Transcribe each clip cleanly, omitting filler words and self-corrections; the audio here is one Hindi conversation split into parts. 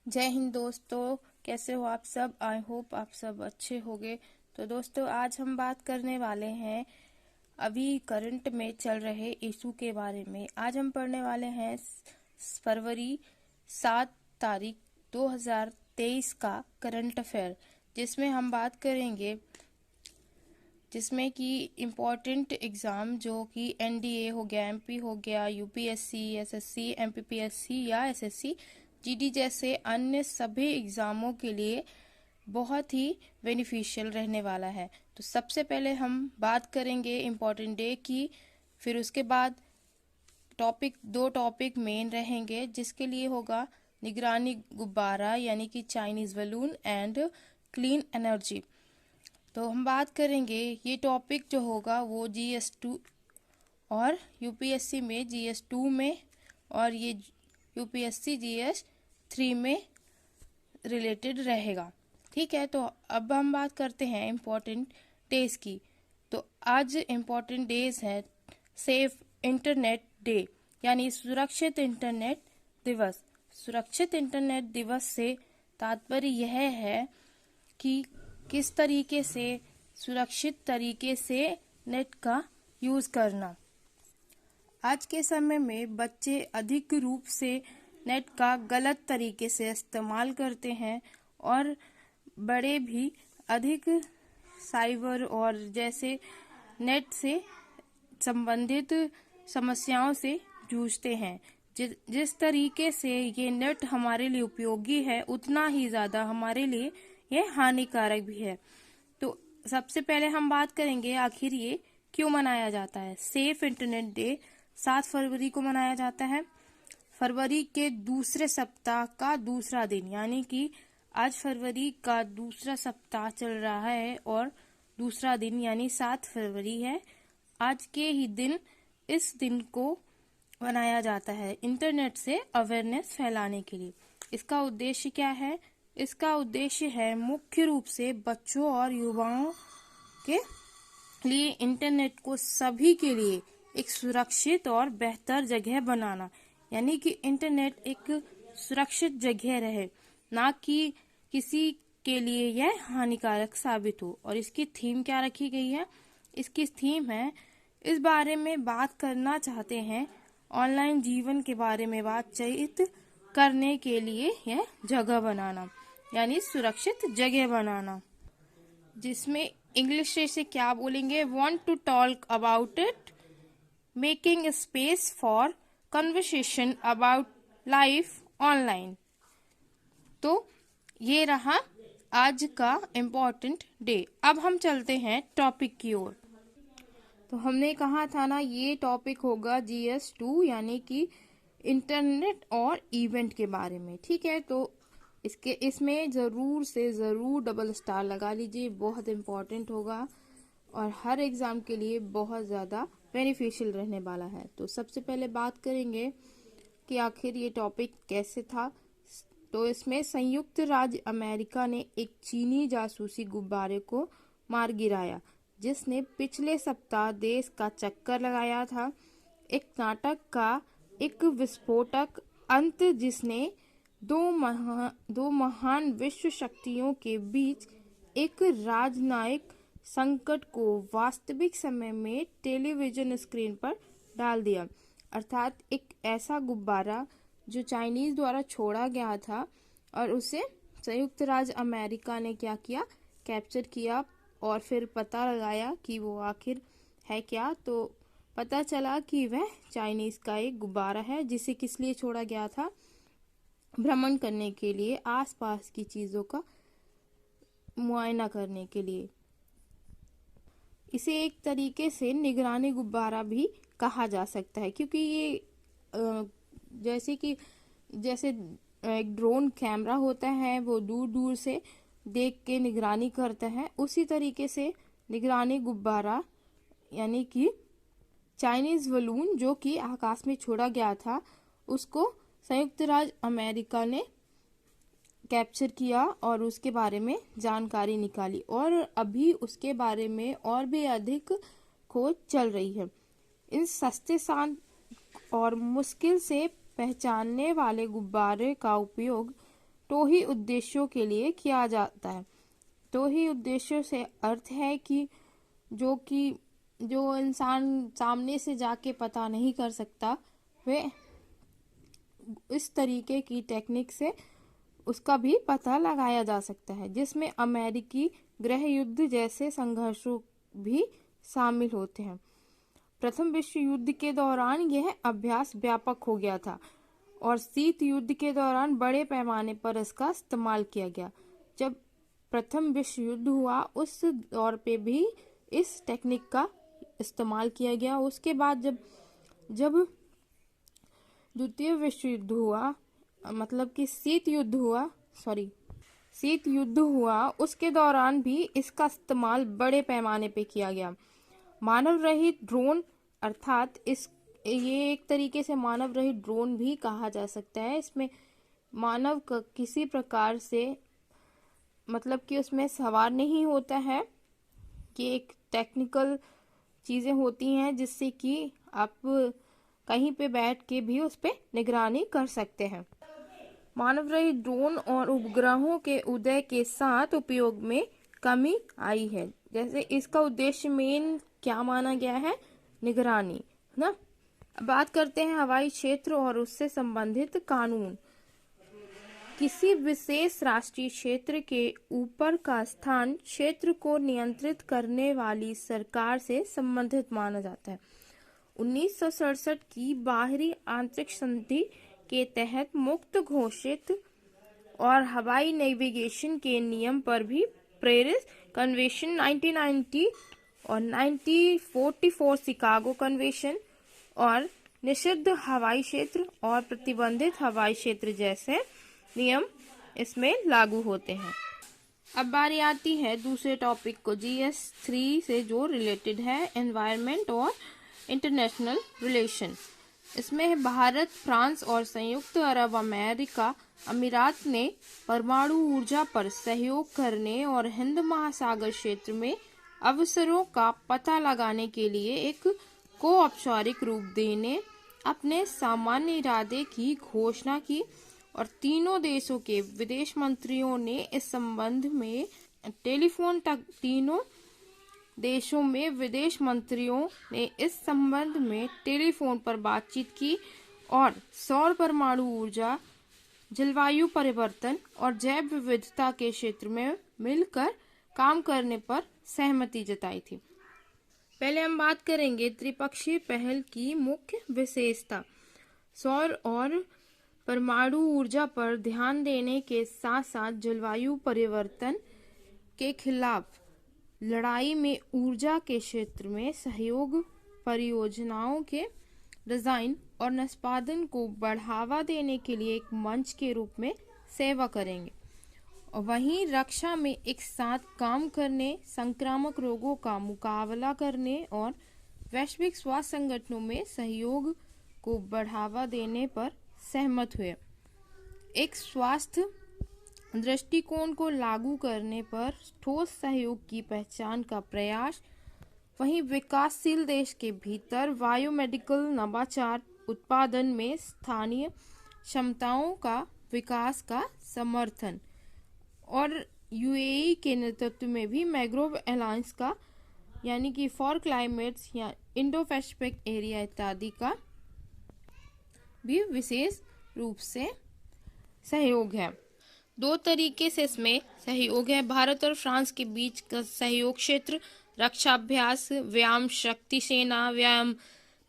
जय हिंद दोस्तों, कैसे हो आप सब। आई होप आप सब अच्छे होंगे। तो दोस्तों, आज हम बात करने वाले हैं अभी करंट में चल रहे इशू के बारे में। आज हम पढ़ने वाले हैं फरवरी 7 तारीख 2023 का करंट अफेयर, जिसमें हम बात करेंगे जिसमें कि इम्पोर्टेंट एग्ज़ाम जो कि एनडीए हो गया, एमपी हो गया, यूपीएससी, एसएससी, एमपीपीएससी या एसएससी, जीडी जैसे अन्य सभी एग्ज़ामों के लिए बहुत ही बेनिफिशियल रहने वाला है। तो सबसे पहले हम बात करेंगे इम्पोर्टेंट डे की, फिर उसके बाद दो टॉपिक मेन रहेंगे, जिसके लिए होगा निगरानी गुब्बारा यानी कि Chinese balloon and clean energy. तो हम बात करेंगे, ये टॉपिक जो होगा वो GS2 और यूपीएससी में GS2 में और ये यूपीएससी GS3 में रिलेटेड रहेगा। ठीक है, तो अब हम बात करते हैं इम्पोर्टेंट डेज की। तो आज इम्पोर्टेंट डेज है सेफ इंटरनेट डे यानी सुरक्षित इंटरनेट दिवस। सुरक्षित इंटरनेट दिवस से तात्पर्य यह है कि किस तरीके से सुरक्षित तरीके से नेट का यूज़ करना। आज के समय में बच्चे अधिक रूप से नेट का गलत तरीके से इस्तेमाल करते हैं और बड़े भी अधिक साइबर और जैसे नेट से संबंधित समस्याओं से जूझते हैं। जिस तरीके से ये नेट हमारे लिए उपयोगी है, उतना ही ज़्यादा हमारे लिए ये हानिकारक भी है। तो सबसे पहले हम बात करेंगे आखिर ये क्यों मनाया जाता है। सेफ इंटरनेट डे 7 फरवरी को मनाया जाता है। फरवरी के दूसरे सप्ताह का दूसरा दिन, यानी कि आज फरवरी का दूसरा सप्ताह चल रहा है और दूसरा दिन यानी 7 फरवरी है। आज के ही दिन इस दिन को मनाया जाता है इंटरनेट से अवेयरनेस फैलाने के लिए। इसका उद्देश्य क्या है? इसका उद्देश्य है मुख्य रूप से बच्चों और युवाओं के लिए इंटरनेट को सभी के लिए एक सुरक्षित और बेहतर जगह बनाना, यानी कि इंटरनेट एक सुरक्षित जगह रहे, ना कि किसी के लिए यह हानिकारक साबित हो। और इसकी थीम क्या रखी गई है? इसकी थीम है, इस बारे में बात करना चाहते हैं, ऑनलाइन जीवन के बारे में बातचीत करने के लिए यह जगह बनाना, यानी सुरक्षित जगह बनाना, जिसमें इंग्लिश से क्या बोलेंगे? Want to talk about it, making space for conversation about life online. तो ये रहा आज का इम्पोर्टेंट डे। अब हम चलते हैं टॉपिक की ओर। तो हमने कहा था ना, ये टॉपिक होगा GS2 यानी कि इंटरनेट और इवेंट के बारे में। ठीक है, तो इसमें ज़रूर से ज़रूर डबल स्टार लगा लीजिए, बहुत इम्पोर्टेंट होगा और हर एग्ज़ाम के लिए बहुत ज़्यादा बेनिफिशियल रहने वाला है। तो सबसे पहले बात करेंगे कि आखिर ये टॉपिक कैसे था। तो इसमें संयुक्त राज्य अमेरिका ने एक चीनी जासूसी गुब्बारे को मार गिराया, जिसने पिछले सप्ताह देश का चक्कर लगाया था। एक नाटक का एक विस्फोटक अंत, जिसने दो महान विश्व शक्तियों के बीच एक राजनयिक संकट को वास्तविक समय में टेलीविजन स्क्रीन पर डाल दिया। अर्थात एक ऐसा गुब्बारा जो चाइनीज द्वारा छोड़ा गया था और उसे संयुक्त राज्य अमेरिका ने क्या किया? कैप्चर किया और फिर पता लगाया कि वो आखिर है क्या। तो पता चला कि वह चाइनीज का एक गुब्बारा है, जिसे किस लिए छोड़ा गया था? भ्रमण करने के लिए, आसपास की चीजों का मुआयना करने के लिए। इसे एक तरीके से निगरानी गुब्बारा भी कहा जा सकता है, क्योंकि ये जैसे एक ड्रोन कैमरा होता है, वो दूर दूर से देख के निगरानी करता है, उसी तरीके से निगरानी गुब्बारा यानी कि चाइनीज बलून जो कि आकाश में छोड़ा गया था, उसको संयुक्त राज्य अमेरिका ने कैप्चर किया और उसके बारे में जानकारी निकाली और अभी उसके बारे में और भी अधिक खोज चल रही है। इन सस्ते, शांत और मुश्किल से पहचानने वाले गुब्बारे का उपयोग तो ही उद्देश्यों के लिए किया जाता है। तो ही उद्देश्यों से अर्थ है कि जो इंसान सामने से जाके पता नहीं कर सकता, वे इस तरीके की टेक्निक से उसका भी पता लगाया जा सकता है, जिसमें अमेरिकी गृह युद्ध जैसे संघर्षों भी शामिल होते हैं। प्रथम विश्व युद्ध के दौरान यह अभ्यास व्यापक हो गया था और शीत युद्ध के दौरान बड़े पैमाने पर इसका इस्तेमाल किया गया। जब प्रथम विश्व युद्ध हुआ उस दौर पे भी इस टेक्निक का इस्तेमाल किया गया। उसके बाद जब द्वितीय विश्व युद्ध हुआ, मतलब कि शीत युद्ध हुआ, उसके दौरान भी इसका इस्तेमाल बड़े पैमाने पे किया गया। मानव रहित ड्रोन, अर्थात ये एक तरीके से मानव रहित ड्रोन भी कहा जा सकता है। इसमें मानव का किसी प्रकार से, मतलब कि उसमें सवार नहीं होता है, कि एक टेक्निकल चीजें होती हैं जिससे कि आप कहीं पे बैठ के भी उस पे निगरानी कर सकते हैं। मानव रहित ड्रोन और उपग्रहों के उदय के साथ उपयोग में कमी आई है। जैसे इसका उद्देश्य मेन क्या माना गया है, निगरानी, ना। अब बात करते हैं हवाई क्षेत्र और उससे संबंधित कानून। किसी विशेष राष्ट्रीय क्षेत्र के ऊपर का स्थान क्षेत्र को नियंत्रित करने वाली सरकार से संबंधित माना जाता है। 1967 की बाहरी आंतरिक संधि के तहत मुक्त घोषित और हवाई नेविगेशन के नियम पर भी पेरिस कन्वेंशन 1990 और 1944 शिकागो कन्वेंशन और निषिद्ध हवाई क्षेत्र और प्रतिबंधित हवाई क्षेत्र जैसे नियम इसमें लागू होते हैं। अब बारी आती है दूसरे टॉपिक को, GS3 से जो रिलेटेड है, एनवायरनमेंट और इंटरनेशनल रिलेशन। इसमें भारत, फ्रांस और संयुक्त अरब अमीरात ने परमाणु ऊर्जा पर सहयोग करने और हिंद महासागर क्षेत्र में अवसरों का पता लगाने के लिए एक औपचारिक रूप देने अपने सामान्य इरादे की घोषणा की और तीनों देशों के विदेश मंत्रियों ने इस संबंध में टेलीफोन तक तीनों देशों में विदेश मंत्रियों ने इस संबंध में टेलीफोन पर बातचीत की और सौर, परमाणु ऊर्जा, जलवायु परिवर्तन और जैव विविधता के क्षेत्र में मिलकर काम करने पर सहमति जताई थी। पहले हम बात करेंगे त्रिपक्षीय पहल की मुख्य विशेषता। सौर और परमाणु ऊर्जा पर ध्यान देने के साथ साथ जलवायु परिवर्तन के खिलाफ लड़ाई में ऊर्जा के क्षेत्र में सहयोग, परियोजनाओं के डिजाइन और निष्पादन को बढ़ावा देने के लिए एक मंच के रूप में सेवा करेंगे। और वहीं रक्षा में एक साथ काम करने, संक्रामक रोगों का मुकाबला करने और वैश्विक स्वास्थ्य संगठनों में सहयोग को बढ़ावा देने पर सहमत हुए। एक स्वास्थ्य दृष्टिकोण को लागू करने पर ठोस सहयोग की पहचान का प्रयास। वहीं विकासशील देश के भीतर बायोमेडिकल नवाचार, उत्पादन में स्थानीय क्षमताओं का विकास का समर्थन और यूएई के नेतृत्व में भी मैंग्रोव अलायंस का, यानी कि फॉर क्लाइमेट्स या इंडो पैसिफिक एरिया इत्यादि का भी विशेष रूप से सहयोग है। दो तरीके से इसमें सहयोग है। भारत और फ्रांस के बीच का सहयोग क्षेत्र रक्षा अभ्यास, व्यायाम शक्ति सेना, व्यायाम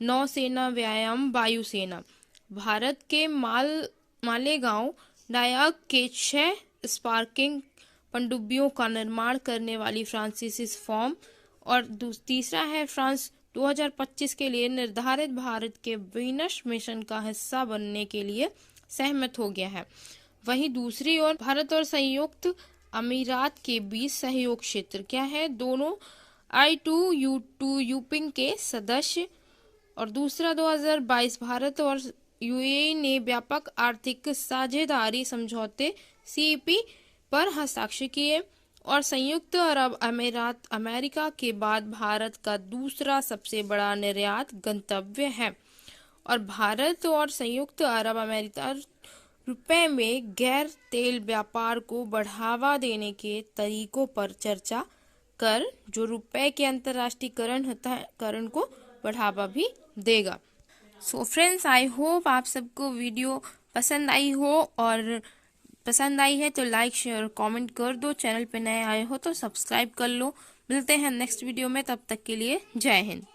नौसेना, व्यायाम वायुसेना। भारत के मालेगांव डायाक के 6 स्पार्किंग पनडुब्बियों का निर्माण करने वाली फ्रांसीसी फर्म और तीसरा है फ्रांस 2025 के लिए निर्धारित भारत के वीनस मिशन का हिस्सा बनने के लिए सहमत हो गया है। वहीं दूसरी ओर भारत और संयुक्त अमीरात के बीच सहयोग क्षेत्र क्या है, दोनों I2U2 यूपिंग के सदस्य। और दूसरा 2022 भारत और यूएई ने व्यापक आर्थिक साझेदारी समझौते CEP पर हस्ताक्षर किए और संयुक्त अरब अमीरात अमेरिका के बाद भारत का दूसरा सबसे बड़ा निर्यात गंतव्य है। और भारत और संयुक्त अरब अमीरात रुपए में गैर तेल व्यापार को बढ़ावा देने के तरीकों पर चर्चा कर जो रुपए के अंतर्राष्ट्रीयकरण होता है करण को बढ़ावा भी देगा। सो फ्रेंड्स, आई होप आप सबको वीडियो पसंद आई हो, और पसंद आई है तो लाइक शेयर कमेंट कर दो। चैनल पे नए आए हो तो सब्सक्राइब कर लो। मिलते हैं नेक्स्ट वीडियो में, तब तक के लिए जय हिंद।